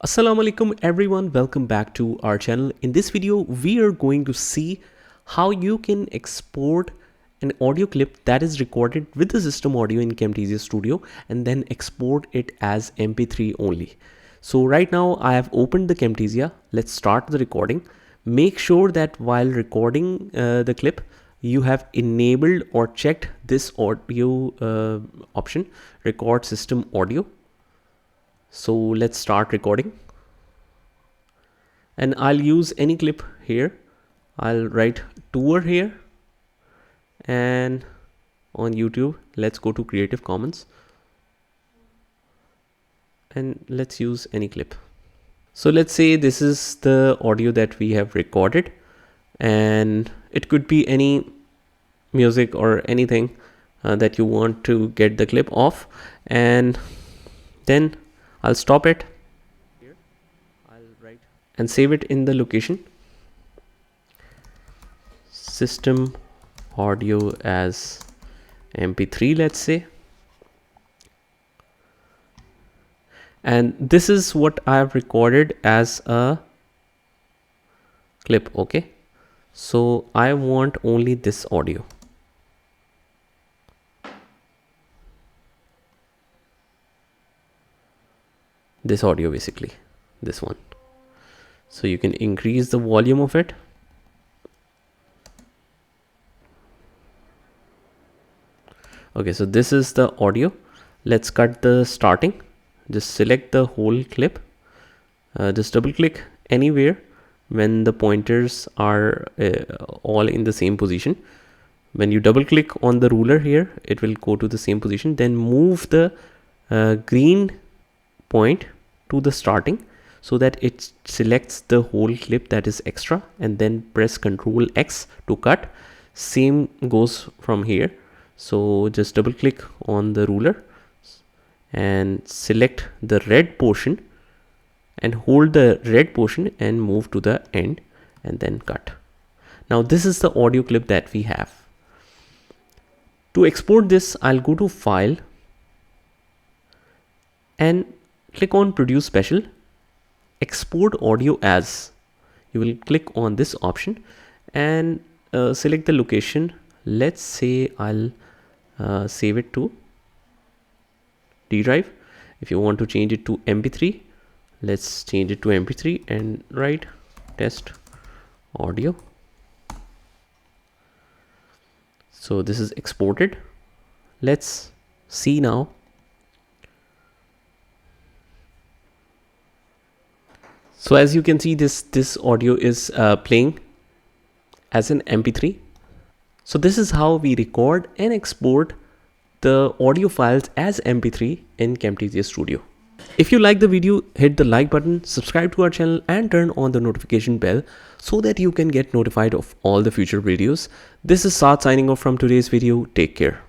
Assalamu alaikum everyone, welcome back to our channel. In this video we are going to see how you can export an audio clip that is recorded with the system audio in Camtasia Studio and then export it as mp3 only. So right now I have opened the Camtasia. Let's start the recording. Make sure that while recording the clip you have enabled or checked this audio option, record system audio. So let's start recording and I'll use any clip here. I'll write tour here, and on YouTube let's go to Creative Commons and let's use any clip. So let's say this is the audio that we have recorded, and it could be any music or anything that you want to get the clip off, and then I'll stop it here. I'll write and save it in the location system audio as mp3, let's say. And this is what I have recorded as a clip. Okay, so I want only this audio. This audio, basically this one. So you can increase the volume of it. Okay, so this is the audio. Let's cut the starting. Just select the whole clip. Just double click anywhere when the pointers are all in the same position. When you double click on the ruler here, it will go to the same position. Then move the green point to the starting so that it selects the whole clip that is extra, and then press Ctrl X to cut. Same goes from here. So just double click on the ruler and select the red portion and hold the red portion and move to the end and then cut. Now this is the audio clip that we have. To export this, I'll go to File and click on Produce Special, Export Audio As. You will click on this option and select the location. Let's say I'll save it to D drive. If you want to change it to mp3, let's change it to mp3 and write test audio. So this is exported. Let's see now. So as you can see, this audio is playing as an mp3. So this is how we record and export the audio files as mp3 in Camtasia Studio. If you like the video, hit the like button, subscribe to our channel and turn on the notification bell so that you can get notified of all the future videos. This is Saad signing off from today's video. Take care.